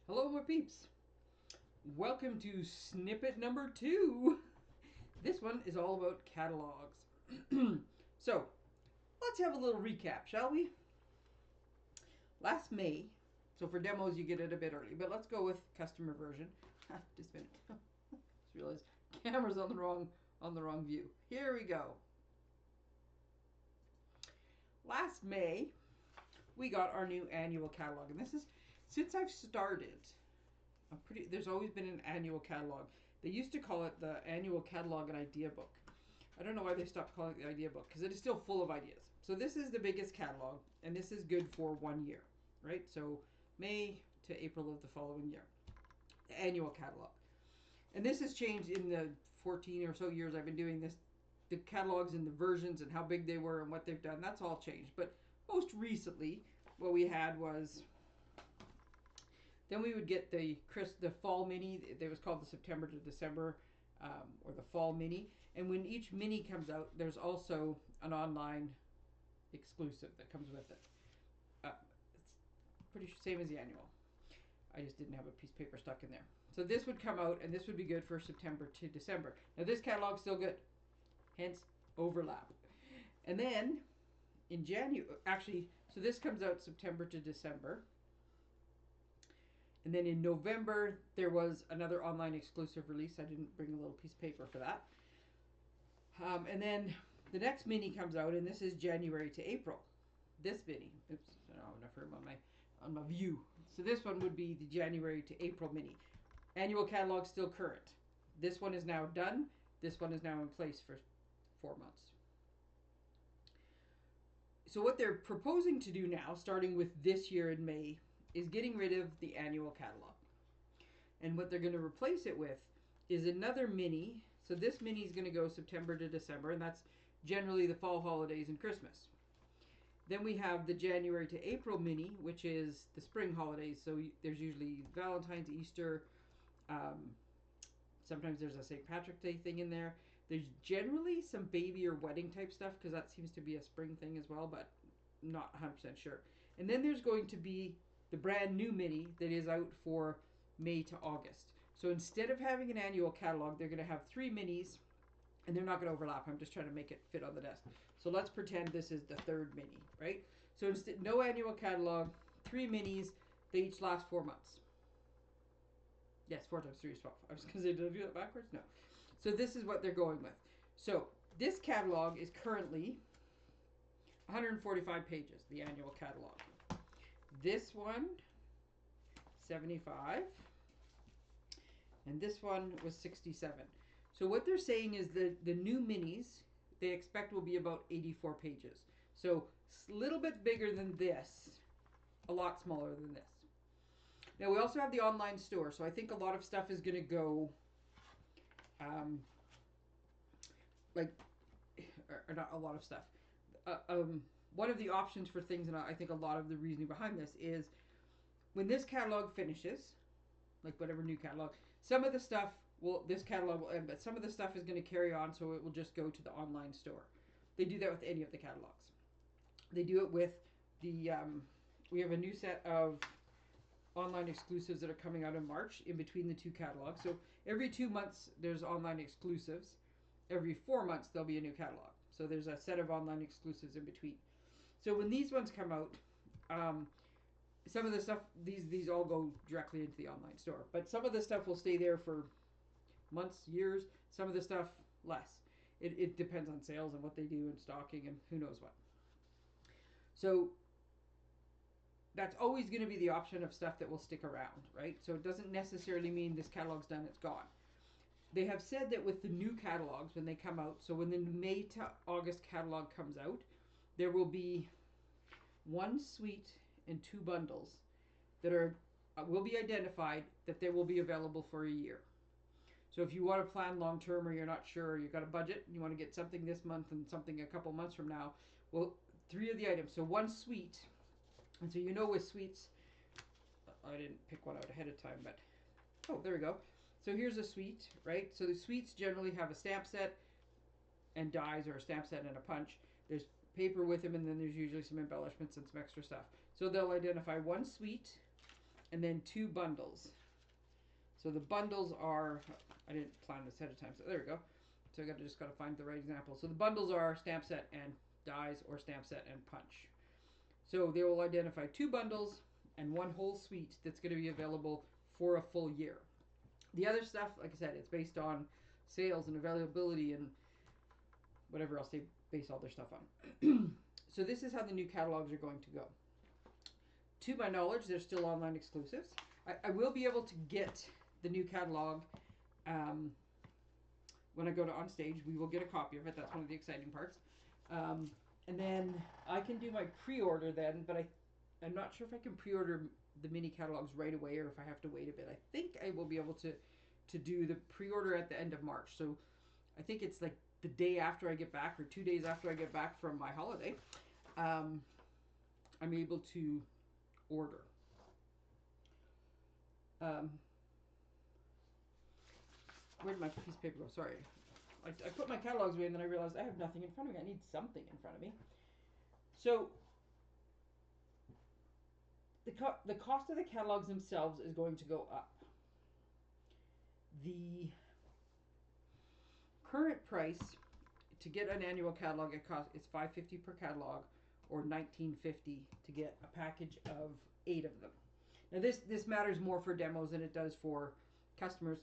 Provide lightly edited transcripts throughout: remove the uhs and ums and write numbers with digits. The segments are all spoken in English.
Hello, my peeps. Welcome to snippet number 2. This one is all about catalogs. So, let's have a little recap, shall we? Last May, so for demos you get it a bit early, but let's go with customer version. Just a minute. Just realized camera's on the wrong view. Here we go. Last May, we got our new annual catalog, and this is since I've started. There's always been an annual catalog. They used to call it the annual catalog and idea book. I don't know why they stopped calling it the idea book because it is still full of ideas. So this is the biggest catalog, and this is good for 1 year, right? So May to April of the following year, the annual catalog. And this has changed in the 14 or so years I've been doing this. The catalogs and the versions and how big they were and what they've done, that's all changed. But most recently, what we had was, then we would get the fall mini. It was called the September to December, or the fall mini. And when each mini comes out, there's also an online exclusive that comes with it. It's pretty same as the annual. I just didn't have a piece of paper stuck in there. So this would come out, and this would be good for September to December. Now this catalog's still good, hence overlap. And then in January, actually, so this comes out September to December. And then in November, there was another online exclusive release. I didn't bring a little piece of paper for that. And then the next mini comes out, and this is January to April. This mini. Oops, I don't have enough room on my view. So this one would be the January to April mini. Annual catalog still current. This one is now done. This one is now in place for 4 months. So what they're proposing to do now, starting with this year in May, is getting rid of the annual catalog. And what they're going to replace it with is another mini. So this mini is going to go September to December, and that's generally the fall holidays and Christmas. Then we have the January to April mini, which is the spring holidays. So there's usually Valentine's, Easter. Sometimes there's a St. Patrick's Day thing in there. There's generally some baby or wedding type stuff because that seems to be a spring thing as well, but not 100% sure. And then there's going to be the brand new mini that is out for May to August. So instead of having an annual catalog, they're going to have 3 minis, and they're not going to overlap. I'm just trying to make it fit on the desk. So let's pretend this is the 3rd mini, right? So instead, no annual catalog, 3 minis. They each last 4 months. Yes, 4 times 3 is 12. I was going to say, did I do that backwards? No. So this is what they're going with. So this catalog is currently 145 pages, the annual catalog. This one, 75. And this one was 67. So what they're saying is that the new minis, they expect will be about 84 pages. So a little bit bigger than this, a lot smaller than this. Now we also have the online store. So I think a lot of stuff is going to go, or not a lot of stuff. One of the options for things, and I think a lot of the reasoning behind this is when this catalog finishes, like whatever new catalog, some of the stuff this catalog will end, but some of the stuff is going to carry on, so it will just go to the online store. They do that with any of the catalogs. They do it with the, we have a new set of online exclusives that are coming out in March in between the 2 catalogs. So every 2 months there's online exclusives. Every 4 months there'll be a new catalog. So there's a set of online exclusives in between. So when these ones come out, some of the stuff, these all go directly into the online store. But some of the stuff will stay there for months, years. Some of the stuff, less. It depends on sales and what they do and stocking and who knows what. So that's always going to be the option of stuff that will stick around, right? So it doesn't necessarily mean this catalog's done, it's gone. They have said that with the new catalogs, when they come out, so when the May to August catalog comes out, there will be 1 suite and 2 bundles that will be identified that they will be available for a year. So if you want to plan long term, or you're not sure, you've got a budget, and you want to get something this month and something a couple months from now, well, 3 of the items. So 1 suite, and so with suites, I didn't pick one out ahead of time, but oh, there we go. So here's a suite, right? So the suites generally have a stamp set and dies, or a stamp set and a punch. There's paper with them, and then there's usually some embellishments and some extra stuff. So they'll identify 1 suite and then 2 bundles. So the bundles are, I didn't plan this ahead of time, so there we go. So I just got to find the right example. So the bundles are stamp set and dies, or stamp set and punch. So they will identify 2 bundles and 1 whole suite that's going to be available for a full year. The other stuff, like I said, it's based on sales and availability and whatever else they base all their stuff on. So this is how the new catalogs are going to go. To my knowledge, they're still online exclusives. I will be able to get the new catalog when I go to OnStage. We will get a copy of it. That's one of the exciting parts. And then I can do my pre-order then, but I'm not sure if I can pre-order the mini catalogs right away or if I have to wait a bit. I think I will be able to do the pre-order at the end of March. So I think it's like the day after I get back or 2 days after I get back from my holiday. I'm able to order. Where did my piece of paper go? Sorry. I put my catalogs away and then I realized I have nothing in front of me. I need something in front of me. So the cost of the catalogs themselves is going to go up. The current price to get an annual catalog, it's $5.50 per catalog, or $19.50 to get a package of 8 of them. Now this matters more for demos than it does for customers,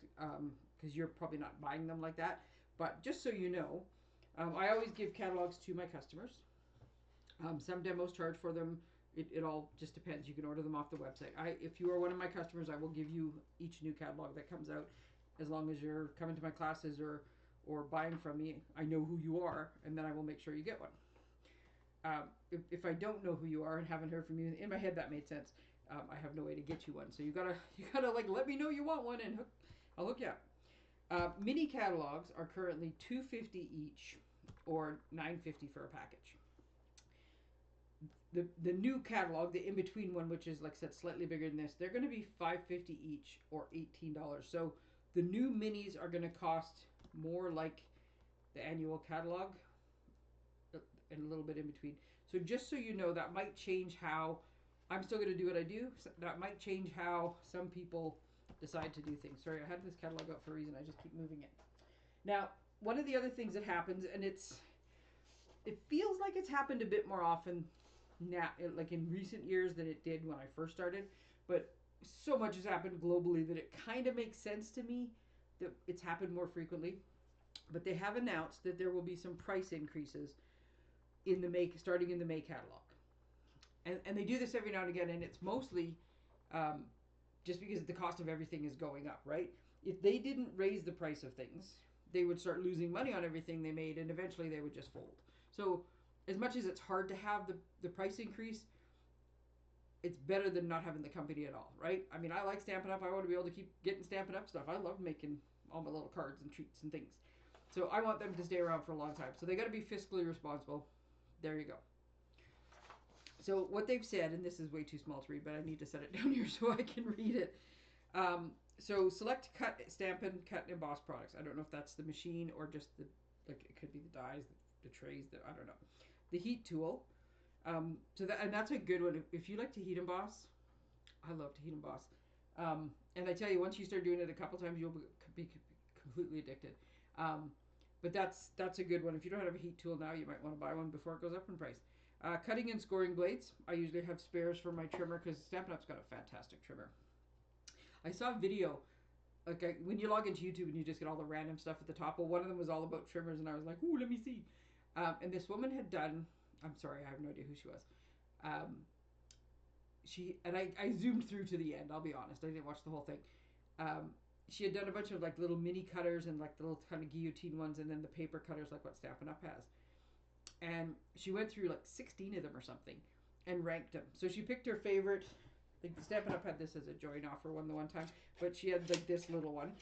because you're probably not buying them like that. But just so you know, I always give catalogs to my customers. Some demos charge for them. It all just depends. You can order them off the website. If you are one of my customers, I will give you each new catalog that comes out, as long as you're coming to my classes or buying from me. I know who you are, and then I will make sure you get one. If I don't know who you are and haven't heard from you, in my head that made sense. I have no way to get you one, so you gotta like let me know you want one, and I'll hook you up. Mini catalogs are currently $2.50 each, or $9.50 for a package. The new catalog, the in-between one, which is, like I said, slightly bigger than this, they're going to be $5.50 each, or $18. So the new minis are going to cost more like the annual catalog, and a little bit in between. So just so you know, that might change how I'm still going to do what I do. That might change how some people decide to do things. Sorry, I had this catalog up for a reason. I just keep moving it. Now, one of the other things that happens, and it feels like it's happened a bit more often now, like in recent years, than it did when I first started, but so much has happened globally that it kind of makes sense to me that it's happened more frequently. But they have announced that there will be some price increases starting in the May catalog, and they do this every now and again, and it's mostly just because the cost of everything is going up, right? If they didn't raise the price of things, they would start losing money on everything they made, and eventually they would just fold. So as much as it's hard to have the price increase, it's better than not having the company at all, right? I mean, I like Stampin' Up. I want to be able to keep getting Stampin' Up stuff. I love making all my little cards and treats and things. So I want them to stay around for a long time. So they got to be fiscally responsible. There you go. So what they've said, and this is way too small to read, but I need to set it down here so I can read it. So select cut, Stampin', cut, and emboss products. I don't know if that's the machine or just it could be the dies, the trays, I don't know. The heat tool. And that's a good one. If you like to heat emboss, I love to heat emboss. And I tell you, once you start doing it a couple times, you'll be completely addicted. But that's a good one. If you don't have a heat tool now, you might want to buy one before it goes up in price. Cutting and scoring blades. I usually have spares for my trimmer because Stampin' Up's got a fantastic trimmer. I saw a video, when you log into YouTube and you just get all the random stuff at the top. Well, one of them was all about trimmers, and I was like, ooh, let me see. And this woman had done, I'm sorry, I have no idea who she was. I zoomed through to the end, I'll be honest. I didn't watch the whole thing. She had done a bunch of like little mini cutters and like the little kind of guillotine ones, and then the paper cutters like what Stampin' Up has. And she went through like 16 of them or something and ranked them. So she picked her favorite. I think Stampin' Up had this as a joint offer one the one time, but she had like this little one.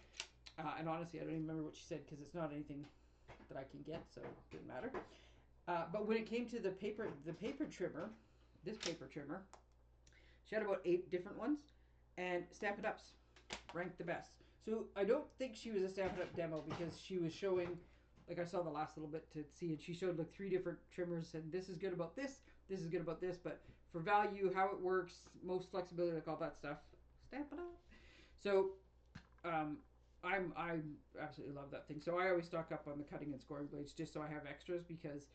And honestly, I don't even remember what she said because it's not anything that I can get, so it didn't matter. But when it came to the paper trimmer, this paper trimmer, she had about 8 different ones, and Stampin' Up's ranked the best. So I don't think she was a Stampin' Up demo because she was showing, like I saw the last little bit to see, and she showed like 3 different trimmers, and this is good about this is good about this, but for value, how it works, most flexibility, like all that stuff, Stampin' Up. So I absolutely love that thing. So I always stock up on the cutting and scoring blades just so I have extras because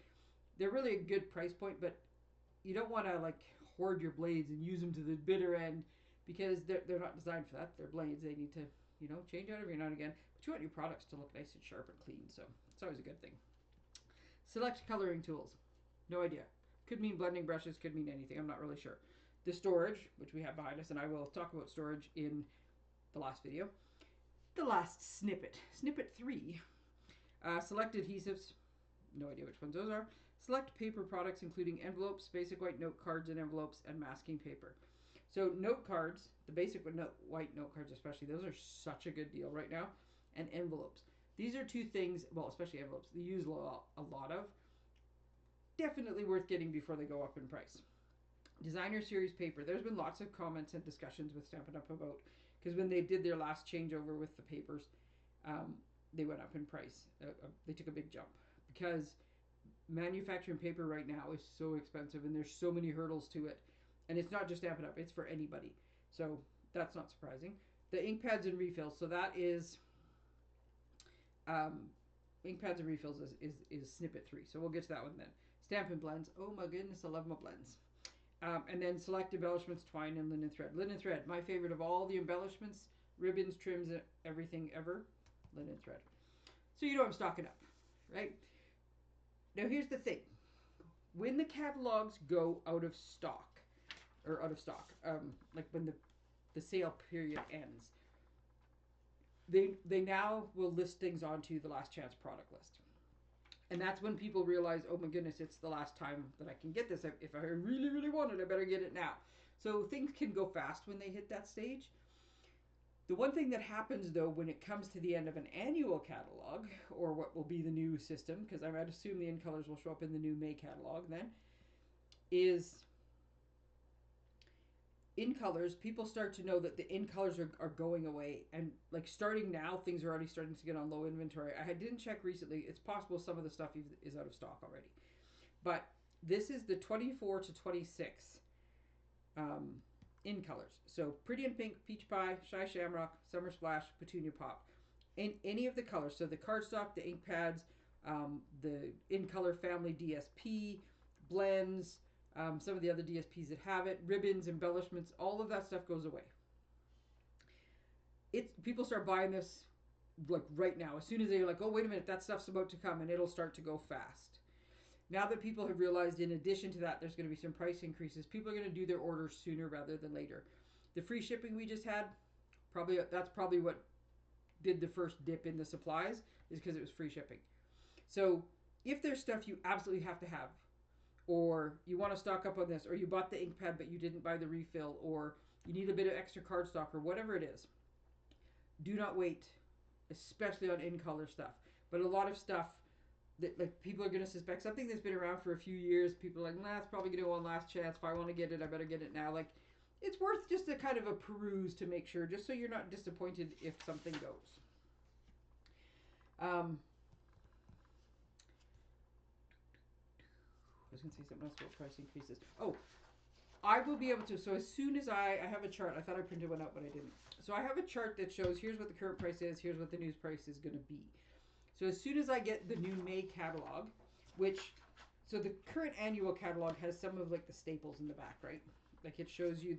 they're really a good price point, but you don't want to like hoard your blades and use them to the bitter end because they're not designed for that. They're blades. They need to, change out every now and again. But you want your products to look nice and sharp and clean, so it's always a good thing. Select coloring tools. No idea. Could mean blending brushes, could mean anything. I'm not really sure. The storage, which we have behind us, and I will talk about storage in the last video. The last snippet. Snippet 3. Select adhesives. No idea which ones those are. Select paper products including envelopes, basic white note cards and envelopes, and masking paper. So note cards, the basic white note cards especially, those are such a good deal right now. And envelopes. These are two things, well, especially envelopes, they use a lot of. Definitely worth getting before they go up in price. Designer series paper. There's been lots of comments and discussions with Stampin' Up about, because when they did their last changeover with the papers, they went up in price. They took a big jump because manufacturing paper right now is so expensive and there's so many hurdles to it. And it's not just Stampin' Up, it's for anybody. So that's not surprising. The ink pads and refills. So that is ink pads and refills is Snippet 3. So we'll get to that one then. Stampin' blends. Oh my goodness, I love my blends. And then select embellishments, twine, and linen thread. Linen thread, my favorite of all the embellishments, ribbons, trims, everything ever. Linen thread. So you know I'm stocking up, right? Now here's the thing. When the catalogs go out of stock, like when the sale period ends, they now will list things onto the last chance product list. And that's when people realize, oh my goodness, it's the last time that I can get this. If I really, really want it, I better get it now. So things can go fast when they hit that stage. The one thing that happens, though, when it comes to the end of an annual catalog, or what will be the new system, because I might assume the in colors will show up in the new May catalog then, is in colors, people start to know that the in colors are going away. And like starting now, things are already starting to get on low inventory. I didn't check recently. It's possible some of the stuff is out of stock already. But this is the 24 to 26 in colors. So Pretty in Pink, Peach Pie, Shy Shamrock, Summer Splash, Petunia Pop. In any of the colors. So the cardstock, the ink pads, the in color family DSP, blends, some of the other DSPs that have it, ribbons, embellishments, all of that stuff goes away. People start buying this like right now. As soon as they're like, oh, wait a minute, that stuff's about to come, and it'll start to go fast. Now that people have realized in addition to that there's going to be some price increases, people are going to do their orders sooner rather than later. The free shipping we just had, that's probably what did the first dip in the supplies, is because it was free shipping. So if there's stuff you absolutely have to have, or you want to stock up on this, or you bought the ink pad but you didn't buy the refill, or you need a bit of extra cardstock, or whatever it is, do not wait, especially on in color stuff. But a lot of stuff that like people are going to suspect something that's been around for a few years, people are like, nah, it's probably going to go on last chance. If I want to get it, I better get it now. Like, it's worth just a kind of a peruse to make sure, just so you're not disappointed if something goes. I was going to say something else about price increases. Oh, I will be able to, so as soon as I have a chart, I thought I printed one out, but I didn't. So I have a chart that shows here's what the current price is, here's what the news price is going to be. So as soon as I get the new May catalog, so the current annual catalog has some of like the staples in the back, right? Like it shows you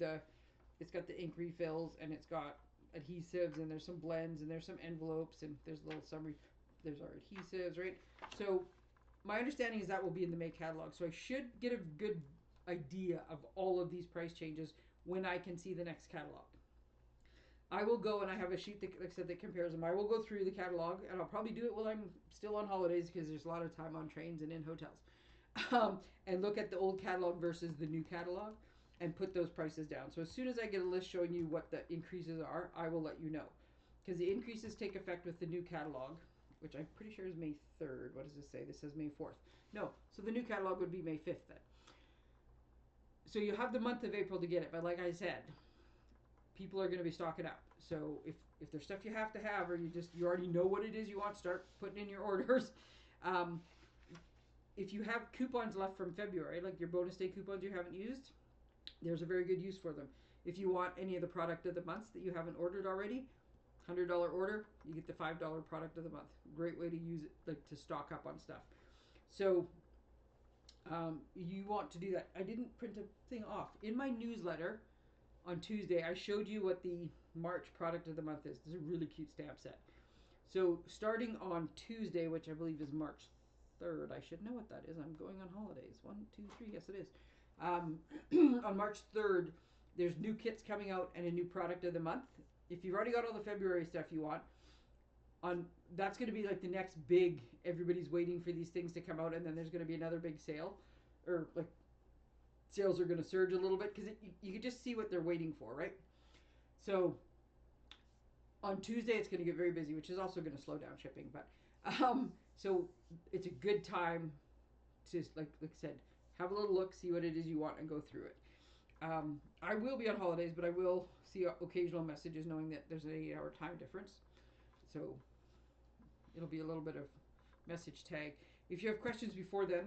it's got the ink refills, and it's got adhesives, and there's some blends, and there's some envelopes, and there's a little summary, there's our adhesives, right? So my understanding is that will be in the May catalog. So I should get a good idea of all of these price changes when I can see the next catalog. I will go, and I have a sheet that, like I said, that compares them. I will go through the catalog, and I'll probably do it while I'm still on holidays because there's a lot of time on trains and in hotels. And look at the old catalog versus the new catalog and put those prices down. So as soon as I get a list showing you what the increases are, I will let you know. Because the increases take effect with the new catalog, which I'm pretty sure is May 3rd. What does this say? This says May 4th. No, so the new catalog would be May 5th then. So you have the month of April to get it, but like I said, people are going to be stocking up. So if there's stuff you have to have, or you already know what it is you want, start putting in your orders. If you have coupons left from February, like your bonus day coupons you haven't used, there's a very good use for them. If you want any of the product of the months that you haven't ordered already, $100 order, you get the $5 product of the month. Great way to use it, like to stock up on stuff. So you want to do that. I didn't print a thing off. In my newsletter on Tuesday, I showed you what the March product of the month is. This is a really cute stamp set. So starting on Tuesday, which I believe is March 3rd, I should know what that is. I'm going on holidays. 1, 2, 3. Yes, it is. On March 3rd, there's new kits coming out and a new product of the month. If you've already got all the February stuff you want, that's going to be like the next big, everybody's waiting for these things to come out, and then there's going to be another big sale, or like sales are going to surge a little bit because you can just see what they're waiting for, right? So on Tuesday it's going to get very busy, which is also going to slow down shipping, but so it's a good time to, like I said, have a little look, see what it is you want, and go through it. I will be on holidays, but I will see occasional messages knowing that there's an 8-hour time difference. So it'll be a little bit of message tag. If you have questions before then,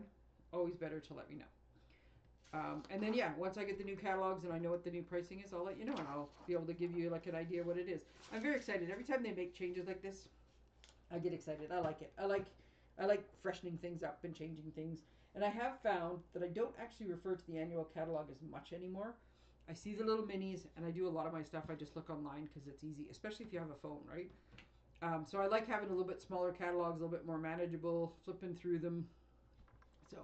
always better to let me know. And then, yeah, once I get the new catalogs and I know what the new pricing is, I'll let you know, and I'll be able to give you like an idea what it is. I'm very excited. Every time they make changes like this, I get excited. I like it. I like freshening things up and changing things. And I have found that I don't actually refer to the annual catalog as much anymore. I see the little minis, and I do a lot of my stuff. I just look online because it's easy, especially if you have a phone, right? So I like having a little bit smaller catalogs, a little bit more manageable, flipping through them. So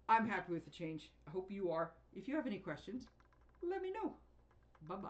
I'm happy with the change. I hope you are. If you have any questions, let me know. Bye-bye.